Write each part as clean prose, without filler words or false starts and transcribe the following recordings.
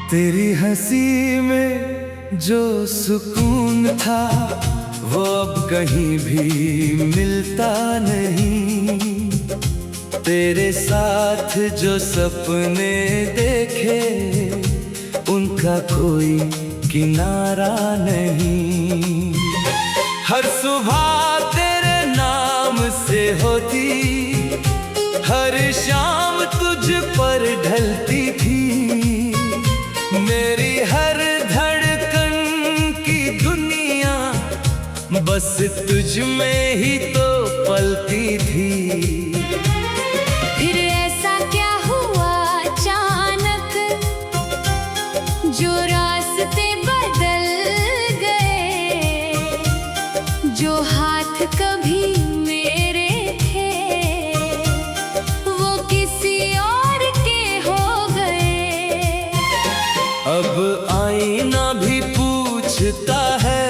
तेरी हंसी में जो सुकून था वो अब कहीं भी मिलता नहीं। तेरे साथ जो सपने देखे उनका कोई किनारा नहीं। हर सुबह तेरे नाम से होती, हर शाम तुझ पर ढलती थी। मेरी हर धड़कन की दुनिया बस तुझ में ही तो पलती थी। फिर ऐसा क्या हुआ अचानक जो रास्ते बदल गए, जो हाथ कभी मेरे थे वो किसी और के हो गए। अब आईना भी पूछता है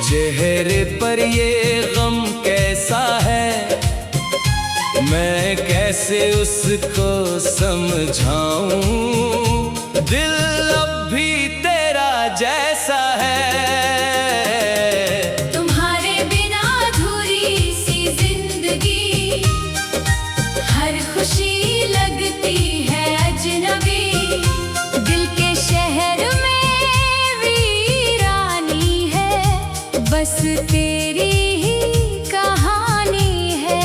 चेहरे पर ये गम कैसा है। मैं कैसे उसको समझाऊं, दिल अब भी तेरा जैसा है। तुम्हारे बिना अधूरी सी जिंदगी, हर खुशी लगती है अजनबी। दिल के शहर में वीरानी है, बस तेरी ही कहानी है।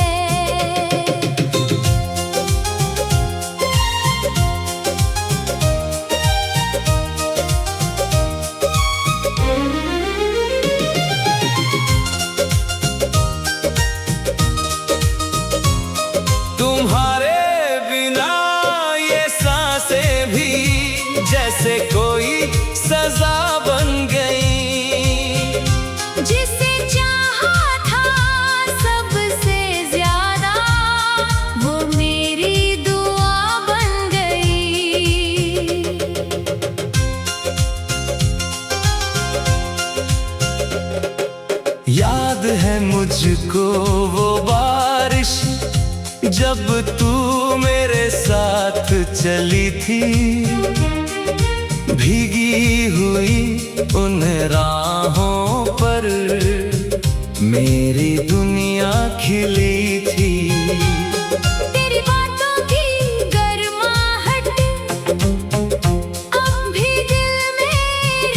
तुम्हारे बिना ये सांसें भी जैसे कोई सजा बन गई। जिसे चाहा था सबसे ज्यादा वो मेरी दुआ बन गई। याद है मुझको वो बारिश जब तू मेरे साथ चली थी। भीगी हुई उन राहों पर मेरी दुनिया खिली थी। तेरी बातों की गर्माहट अब भी दिल में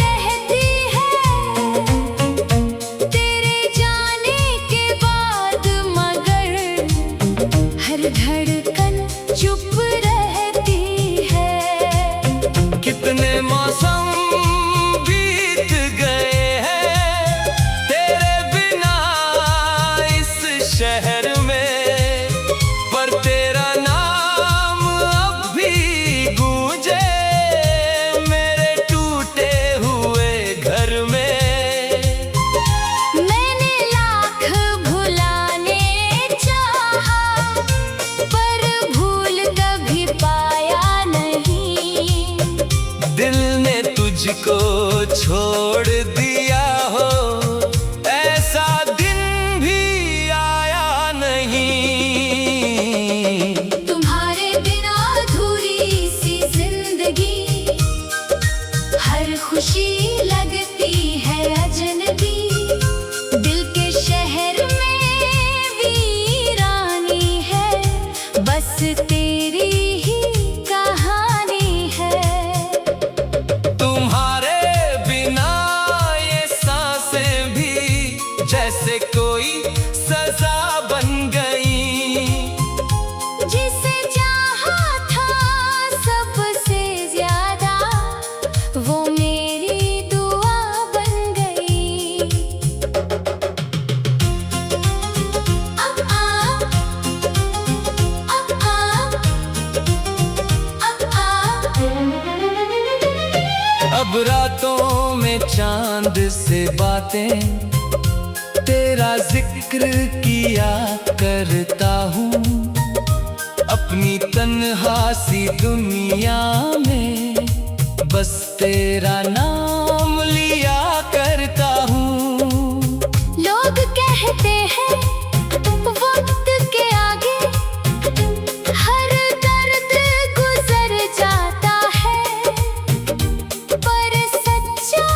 रहती है। तेरे जाने के बाद मगर हर धड़कन चुप रहती है। कितने मौसम बीत गए हैं तेरे बिना इस शहर में, पर तेरा नाम अब भी गूंजे मेरे टूटे हुए घर में। मैंने लाख भुलाने चाहा पर भूल कभी पाया नहीं। दिल ने तुझको छोड़ दिया हो ऐसा दिन भी आया नहीं। तुम्हारे बिना अधूरी सी जिंदगी, हर खुशी लगती है अजनबी। दिल के शहर में वीरानी है, बस तेरी ही कहानी है। तुम्हारे बिना ये सांसें भी जैसे कोई सजा बन गई। जिसे चाहा था सबसे ज्यादा वो मेरी दुआ बन गई। अब आ, अब आ, अब आ। अब रातों में चांद से बातें तेरे तेरा जिक्र किया करता हूँ अपनी तन्हा सी दुनिया में, बस तेरा नाम लिया करता हूँ। लोग कहते हैं वक्त के आगे हर दर्द गुजर जाता है, पर सच्चा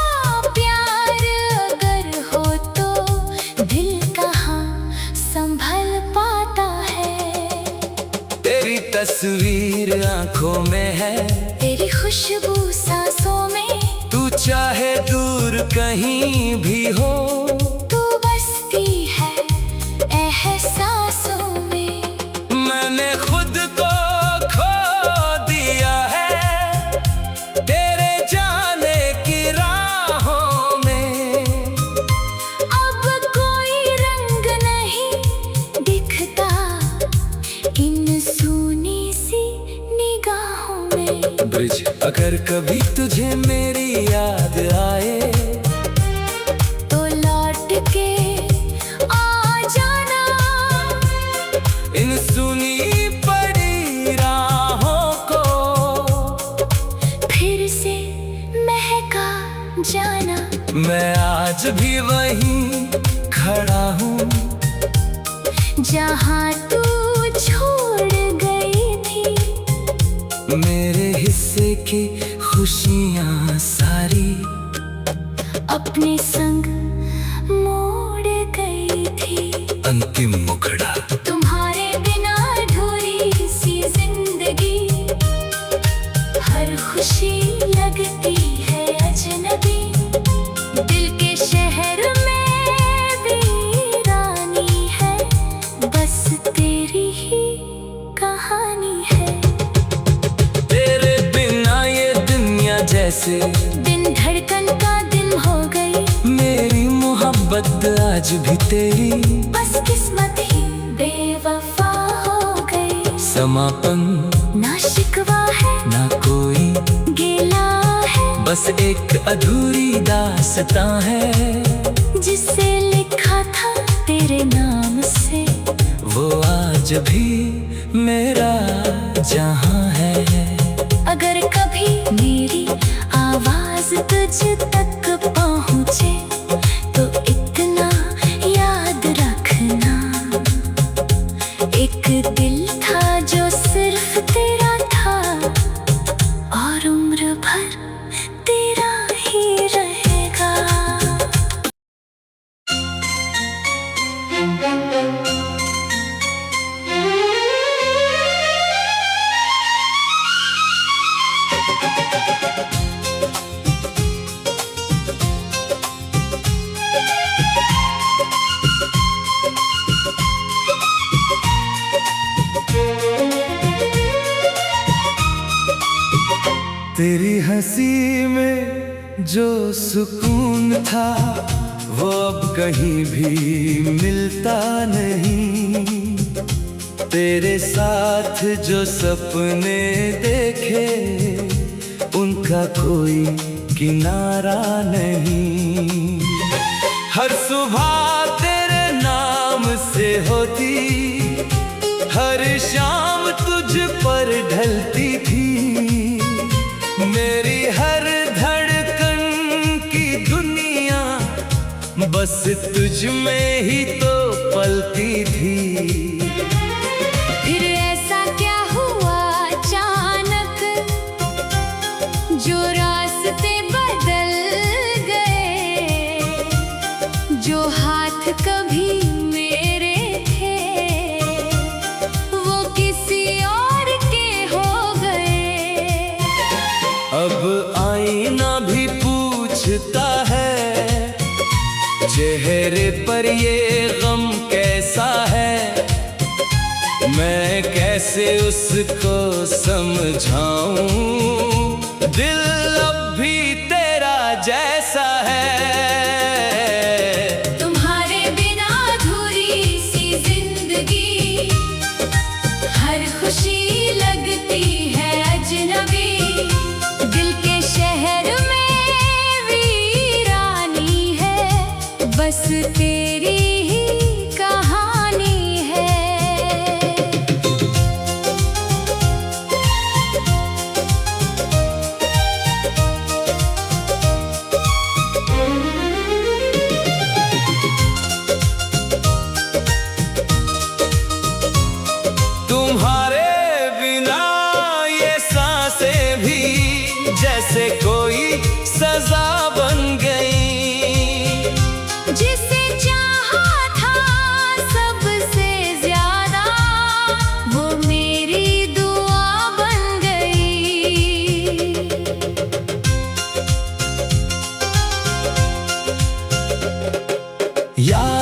प्यार अगर हो तो दिल कहाँ संभल पाता है। तेरी तस्वीर आंखों में है, तेरी खुशबू सांसों में, तू चाहे दूर कहीं भी हो, तू बसती है एहसासों में। मैंने खुद को खो दिया है तेरे जाने की राहों में। अब कोई रंग नहीं दिखता इन सूनी सी निगाहों में। ब्रिज, अगर कभी तुझे मेरी याद आए तो लौट के आ जाना, इन सुनी पड़ी राहों को फिर से महका जाना। मैं आज भी वहीं खड़ा हूँ जहाँ तू छोड़ गई थी, मेरे हिस्से की खुशियाँ सारी अपने संग मोड़ गई थी। अंतिम मुखड़ा तुम्हारे बिना अधूरी सी जिंदगी, हर खुशी लगती है अजनबी। दिल के शहर में वीरानी है, बस तेरी ही कहानी है। तेरे बिना ये दुनिया जैसे दिन धड़कन का दिन हो गई, मेरी मोहब्बत आज भी तेरी बस किस्मत ही बेवफा हो गई। समापन ना शिकवा है ना कोई, गिला है, बस एक अधूरी दास्तां है जिसे लिखा था तेरे नाम से। वो आज भी मेरा जहां है। अगर कभी मेरी आवाज तुझ तक पहुँचे तो इतना याद रखना, एक दिल था जो सिर्फ तेरा था और उम्र भर तेरा ही रहेगा। तेरी हंसी में जो सुकून था वो अब कहीं भी मिलता नहीं। तेरे साथ जो सपने देखे उनका कोई किनारा नहीं। हर सुबह तेरे नाम से होती, हर शाम तुझ पर ढलती थी। मेरी हर धड़कन की दुनिया बस तुझ में ही तो पलती थी। फिर ऐसा क्या हुआ अचानक जो रास्ते बदल गए, जो हाथ कभी मेरे थे वो किसी और के हो गए। अब आईना भी पूछता है चेहरे पर ये गम कैसा है। मैं कैसे उसको समझाऊं, दिल अब भी तेरा जैसा है। तुम्हारे बिना अधूरी सी जिंदगी, हर खुशी लगती है अजनबी। दिल के शहर में वीरानी है, बस तेरी ही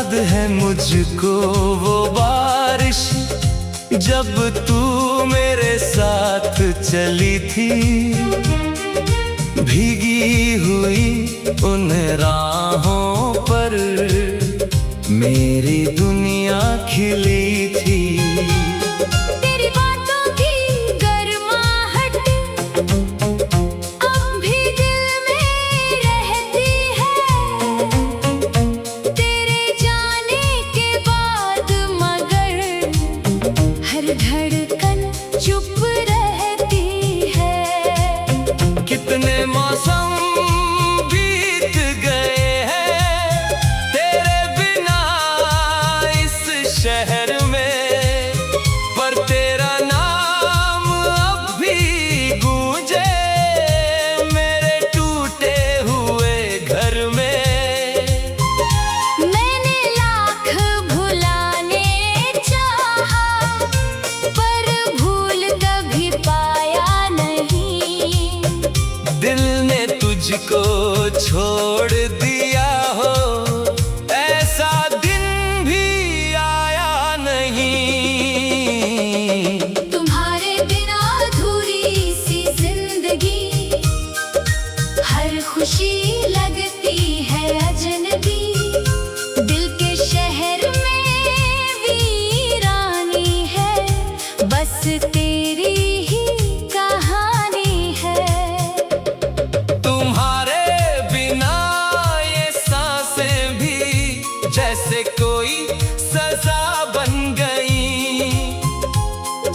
याद है मुझको वो बारिश, जब तू मेरे साथ चली थी। भीगी हुई उन राहों पर मेरी दुनिया खिली थी। तेरी बातों की गर्माहट अब भी दिल में रहती है। तेरे जाने के बाद मगर हर धड़कन चुप रहती है। कितने मौसम बीत गए हैं तेरे बिना इस शहर में, पर तेरा नाम अब भी गूंजे मेरे टूटे हुए घर में। मैंने लाख भुलाने चाहा, पर भूल कभी पाया नहीं। दिल ने तुझको छोड़ दिया हो, ऐसा दिन भी आया नहीं। तुम्हारे बिना अधूरी सी जिंदगी, हर खुशी लगती है अजनबी। दिल के शहर में वीरानी है, बस तेरी ही कहानी है। तुम्हारे बिना ये सांसें भी जैसे कोई सजा बन गई।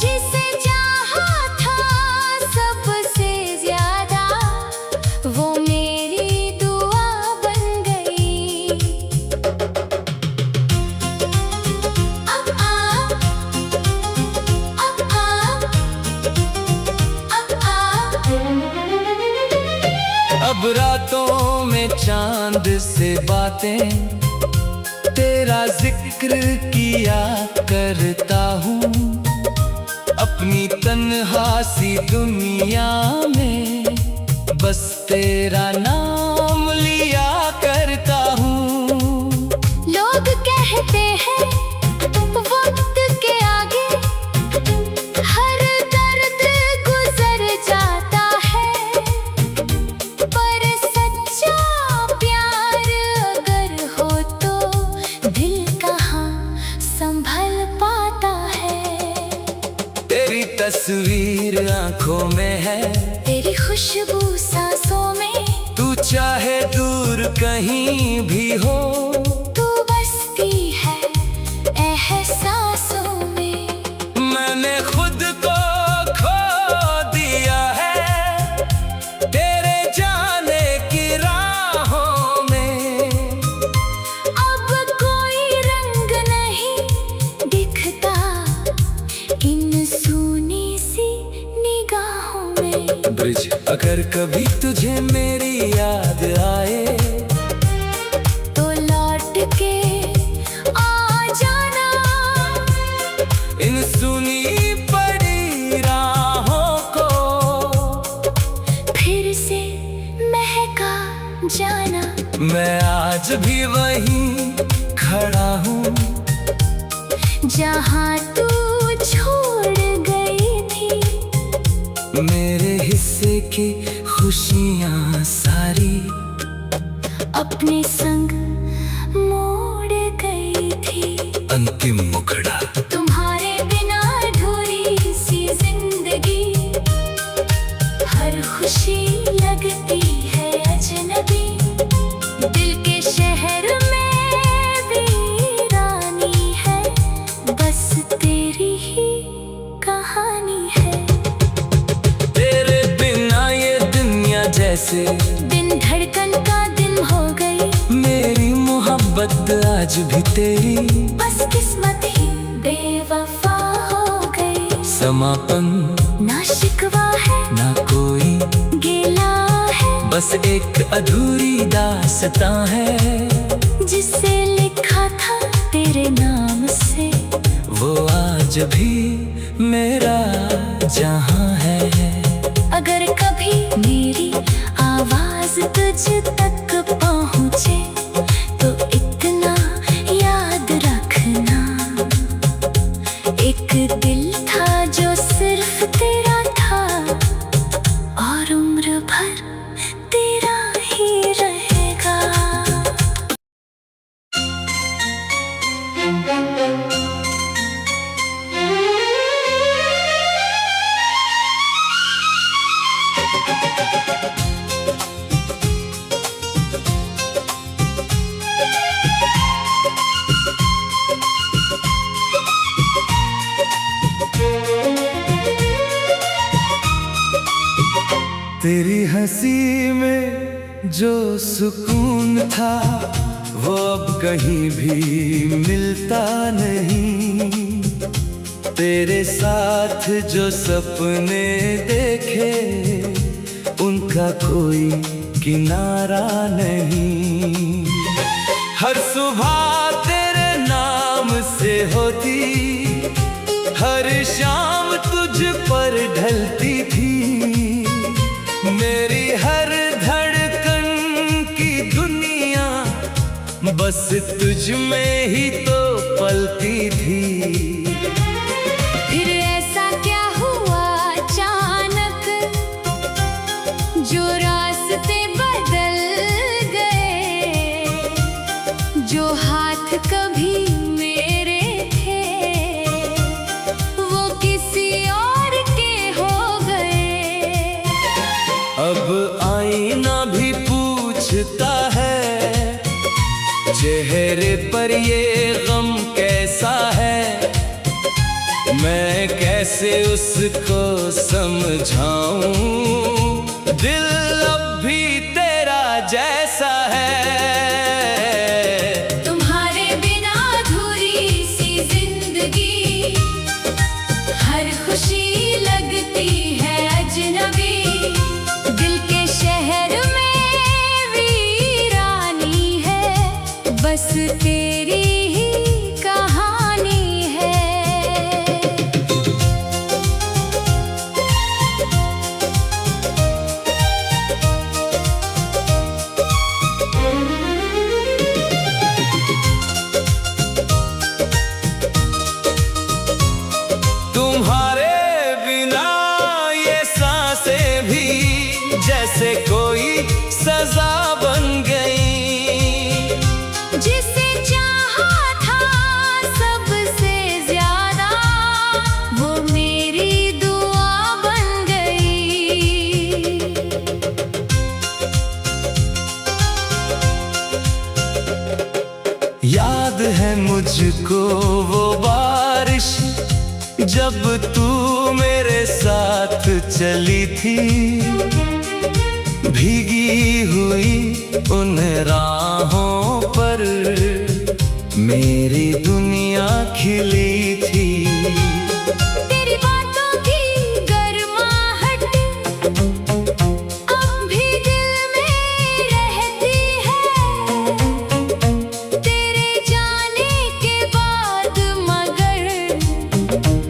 जिसे चाहा था सबसे ज्यादा, वो मेरी दुआ बन गई। अब आ, अब आ, अब आ। अब रातों में चांद से बातें तेरा जिक्र किया करता हूँ। अपनी तन्हा सी दुनिया में बस तेरा नाम लिया करता हूँ। लोग कहते हैं वक्त के आगे हर दर्द गुजर जाता है, पर सच्चा प्यार अगर हो तो दिल कहाँ संभल पाता है। तेरी तस्वीर आंखों में है, तेरी खुशबू सांसों में, तू चाहे दूर कहीं भी हो। तू बसती है एहसासों में। मैंने खुद को खो दिया है तेरे जाने की राहों में। अब कोई रंग नहीं दिखता इन सूनी सी निगाहों में। ब्रिज, अगर कभी तुझे मेरी याद आए तो लौट के आ जाना। इन सुनी पड़ी राहों को फिर से महका जाना। मैं आज भी वहीं खड़ा हूँ जहाँ तू छोड़ गई थी। मेरे हिस्से की खुशियाँ सारी अपने संग मोड़ गई थी। अंतिम मुखड़ा तुम्हारे बिना अधूरी सी जिंदगी, हर खुशी लगती है अजनबी। दिल के शहर में वीरानी है, बस तेरी ही कहानी है। तेरे बिना ये दुनिया जैसे दिन धड़कन का दिन हो गई। मेरी मोहब्बत आज भी तेरी बस किस्मत ही बेवफा हो गई। समापन ना शिकवा है ना कोई गिला है, बस एक अधूरी दास्तां है। जिसे लिखा था तेरे नाम से, वो आज भी मेरा जहां है। अगर कभी मेरी आवाज तुझ तक पहुँचे तो इतना याद तेरी हंसी में जो सुकून था वो अब कहीं भी मिलता नहीं। तेरे साथ जो सपने देखे उनका कोई किनारा नहीं। हर सुबह तेरे नाम से होती, हर शाम तुझ पर ढलती थी। मेरी हर धड़कन की दुनिया बस तुझ में ही तो पलती थी। फिर ऐसा क्या हुआ अचानक जो रास्ते बदल गए, जो हाथ कभी मेरे थे वो किसी और के हो गए। अब आईना भी पूछता है चेहरे पर ये गम कैसा है। मैं कैसे उसको समझाऊं, दिल अब भी तेरा जैसा है। तुम्हारे बिना अधूरी सी जिंदगी, हर खुशी लगती है अजनबी। दिल के शहर में वीरानी है, बस तेरी ही कहानी है। तुम्हारे बिना ये सांसें भी जैसे कोई सजा बन गई। जिसे चाहा था सबसे ज्यादा वो मेरी दुआ बन गई। याद है मुझको वो बारिश जब तू मेरे साथ चली थी। भीगी हुई उन राहों पर मेरी दुनिया खिली थी। तेरी बातों की गर्माहट अब भी दिल में रहती है। तेरे जाने के बाद मगर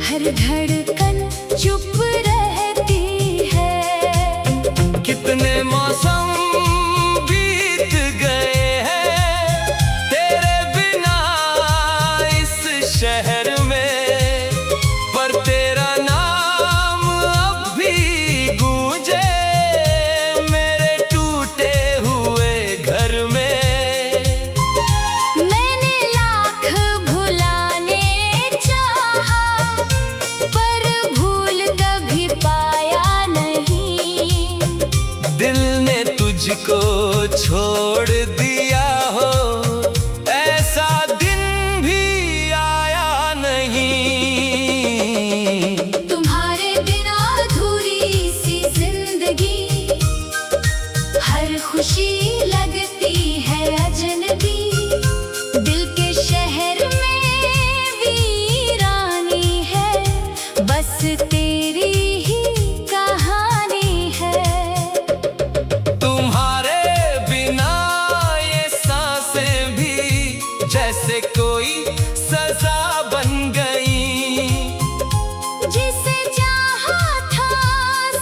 हर धड़कन चुप रहती है। कितने मौसम बीत गए हैं तेरे बिना इस शहर में, पर तेरा नाम अब भी गूंजे मेरे टूटे हुए घर में। मैंने लाख भुलाने चाहा पर भूल कभी पाया नहीं। दिल ने तुझको छोड़ दिया हो ऐसा दिन भी आया नहीं। तुम्हारे बिना अधूरी सी जिंदगी, हर खुशी लगती है अजनबी। दिल के शहर में वीरानी है, बस तेरी ही कहानी है। तुम्हारे बिना ये सांसें भी जैसे कोई सजा बन गई। जिसे चाहा था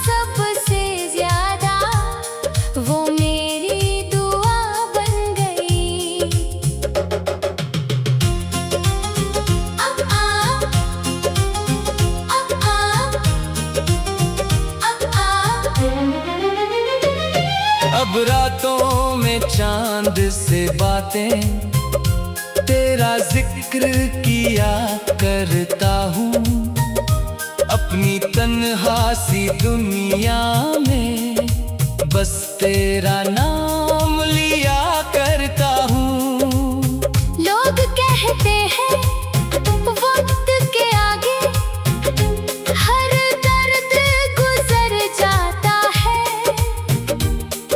सबसे ज्यादा वो मेरी दुआ बन गई। अब आ, अब आ, अब आ। अब रातों में चांद से बातें, तेरा जिक्र किया करता हूँ। अपनी तन्हा सी दुनिया में बस तेरा नाम लिया करता हूँ। लोग कहते हैं वक्त के आगे हर दर्द गुजर जाता है,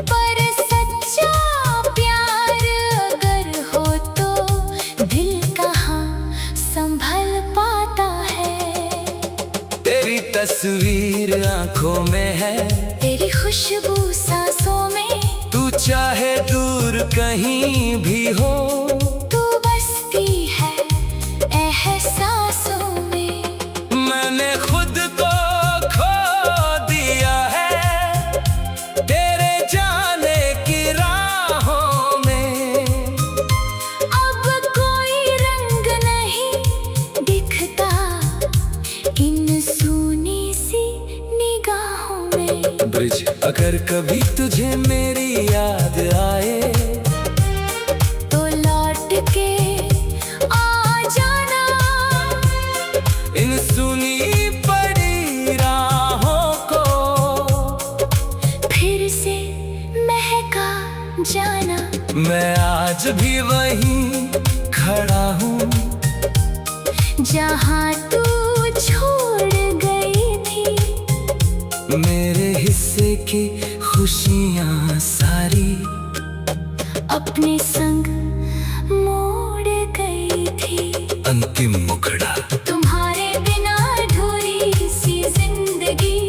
पर सच्चा प्यार अगर हो तो दिल कहाँ संभल पाता है। तेरी तस्वीर आंखों में है, तेरी खुशबू सांसों में, तू चाहे दूर कहीं भी हो, तू बसती है एहसासों में। मैंने खुद को खो दिया है तेरे जाने की राहों में। अब कोई रंग नहीं दिखता इन सूनी सी निगाहों में। ब्रिज, अगर कभी तुझे मेरी याद आए तो लौट के आ जाना, इन सुनी पड़ी राहों को फिर से महका जाना। मैं आज भी वहीं खड़ा हूँ जहाँ तू छोड़ गई थी, मेरे हिस्से की खुशियाँ सारी अपने संग मोड़ गई थी। अंतिम मुखड़ा तुम्हारे बिना अधूरी सी जिंदगी,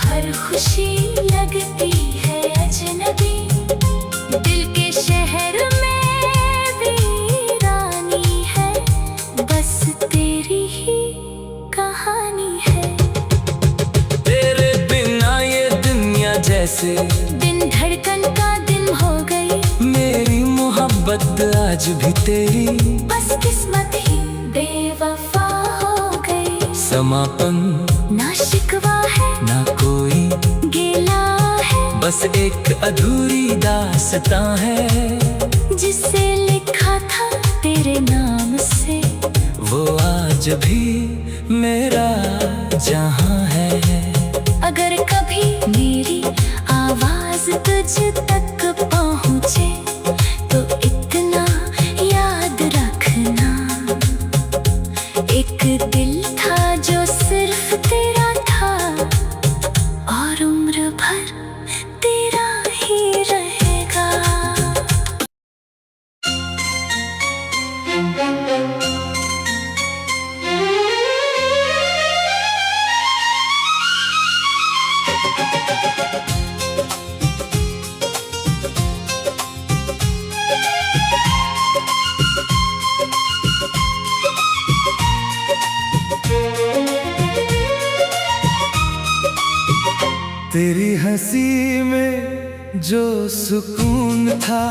हर खुशी लगती है अजनबी। दिल के शहर में वीरानी है, बस तेरी ही कहानी है। तेरे बिना ये दुनिया जैसे दिन धड़कन का दिन हो गई, मेरी मोहब्बत आज भी तेरी बस किस्मत ही बेवफा हो गई। समापन ना शिकवा है ना कोई गिला है, बस एक अधूरी दास्तां है जिसे लिखा था तेरे नाम से, वो आज भी मेरा जहां है। अगर कभी मेरी आवाज तुझ तक पहुँचे तो इतना याद रखना, एक दिल था जो सिर्फ तेरा था और उम्र भर तेरा ही रहेगा। तेरी हंसी में जो सुकून था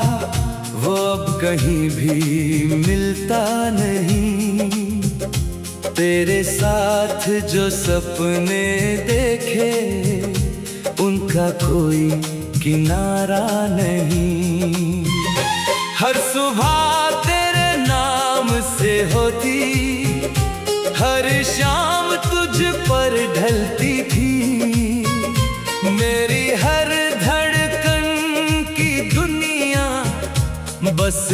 वो अब कहीं भी मिलता नहीं। तेरे साथ जो सपने देखे उनका कोई किनारा नहीं। हर सुबह तेरे नाम से होती, हर शाम तुझ पर ढलती थी। मेरी हर धड़कन की दुनिया बस